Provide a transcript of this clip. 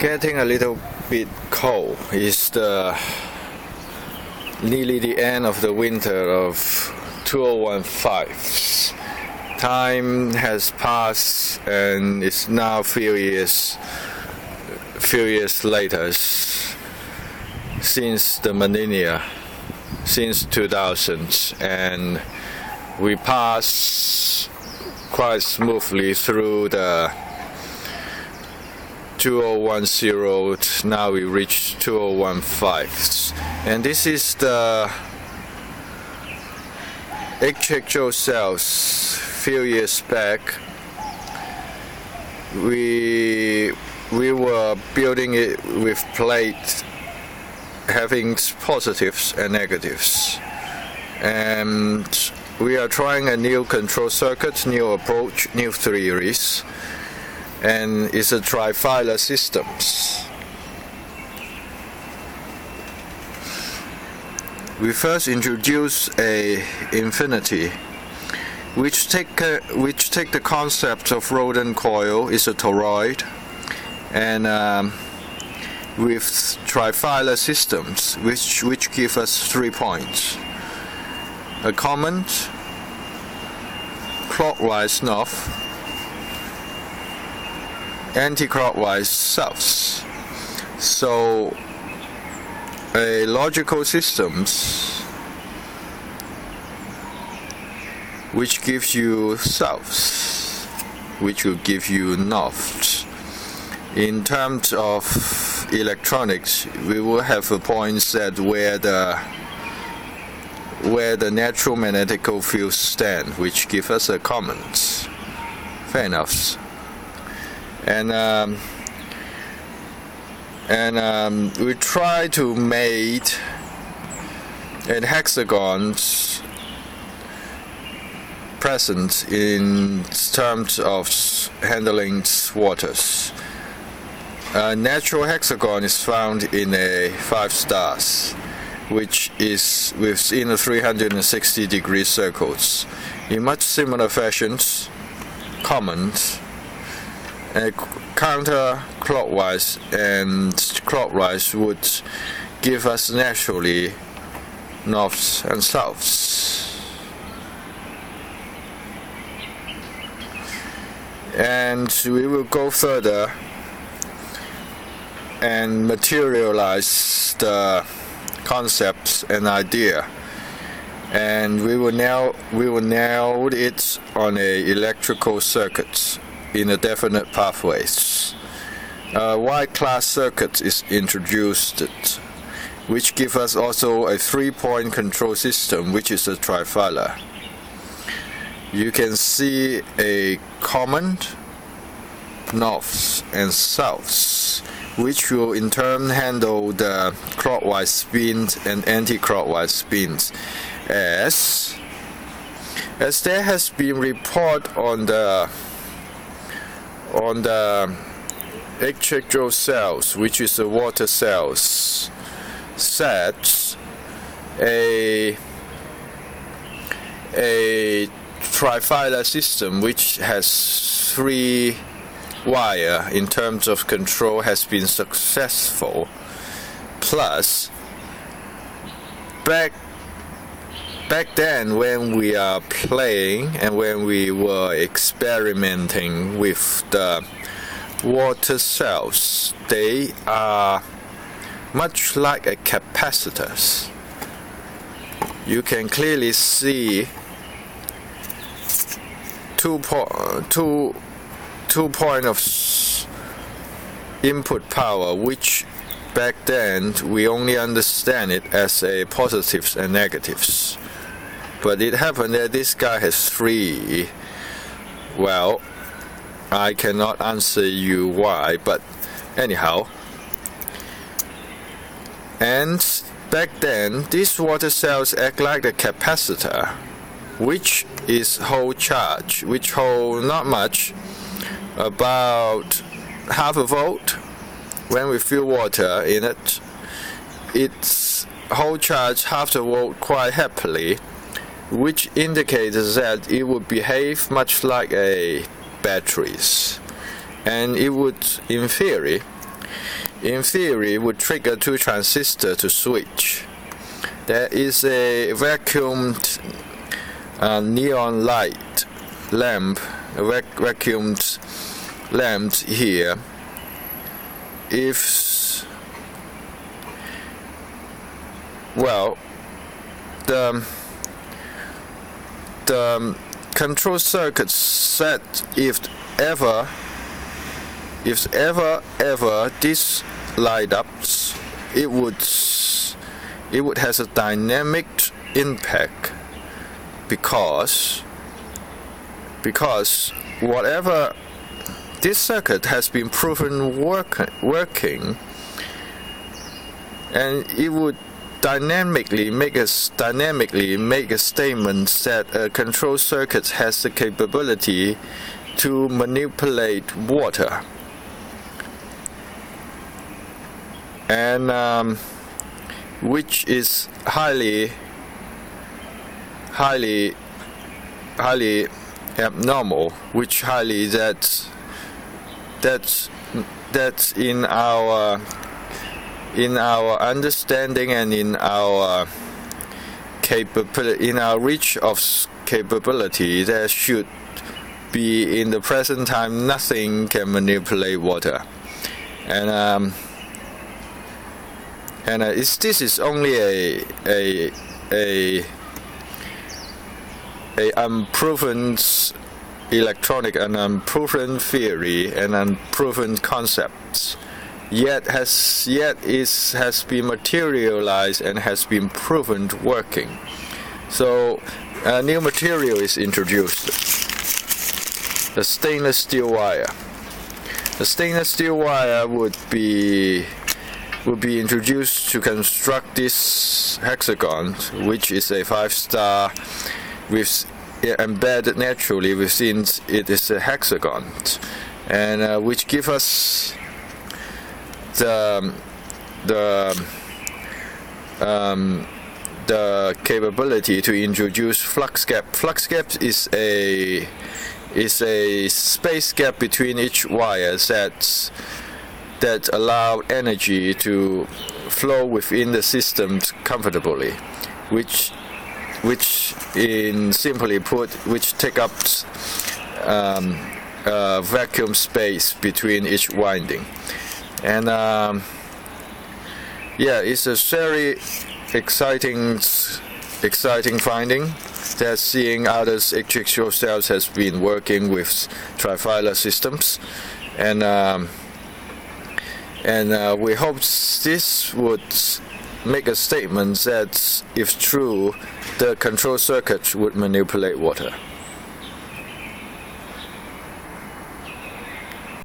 Getting a little bit cold. It's nearly the end of the winter of 2015. Time has passed and it's now few years later since the millennia, since 2000, and we pass quite smoothly through the 2010. Now we reach 2015, and this is the HHO cells. Few years back, we were building it with plate having positives and negatives, and we are trying a new control circuit, new approach, new theories, and it's a trifilar systems. We first introduce a infinity, which take the concept of rodent coil is a toroid, and with trifilar systems, which give us 3 points: a common, clockwise north, anti-clockwise south. So a logical systems which gives you south, which will give you north. In terms of electronics, we will have a point set where the natural magnetic fields stand, which give us a common. Fair enough. And we try to make an hexagon present in terms of handling waters. A natural hexagon is found in a 5 stars, which is within a 360-degree circles. In much similar fashions, common, counter-clockwise and clockwise would give us naturally north and south. And we will go further and materialize the concepts and idea, and we will nail it on a electrical circuit in a definite pathways. A wide class circuit is introduced, which gives us also a 3-point control system, which is a trifilar. You can see a common, north and south, which will in turn handle the clockwise spins and anti-clockwise spins, as there has been report on the HHO cells, which is the water cells, sets a trifilar system which has 3 wire in terms of control has been successful. Plus, back then when we are playing and when we were experimenting with the water cells, they are much like a capacitors. You can clearly see 2 point of input power, which back then we only understand it as a positives and negatives. But it happened that this guy has 3. Well, I cannot answer you why, but anyhow. And back then, these water cells act like a capacitor, which is hold charge, which hold not much, about half a volt. When we fill water in it, it's hold charge half the volt quite happily, which indicates that it would behave much like a batteries, and it would, in theory, in theory would trigger two transistors to switch. There is a vacuumed neon light lamp, vacuumed lamp here. If well, the control circuit set if ever this light ups, it would has a dynamic impact because whatever this circuit has been proven working, and it would dynamically make a statement that a control circuit has the capability to manipulate water, and which is highly abnormal, which highly that's in our understanding and in our capability, in our reach of capability. There should be, in the present time, nothing can manipulate water, and this is only a unproven electronic and unproven theory and unproven concepts, yet has been materialized and has been proven working. So a new material is introduced, the stainless steel wire. The stainless steel wire would be introduced to construct this hexagon, which is a 5-star with embedded naturally within it is a hexagon, and which give us the capability to introduce flux gap. Flux gap is a space gap between each wire that allow energy to flow within the system comfortably, which in simply put, which take up vacuum space between each winding. And it's a very exciting finding that seeing others HHO cells has been working with trifilar systems, and we hope this would make a statement that, if true, the control circuit would manipulate water.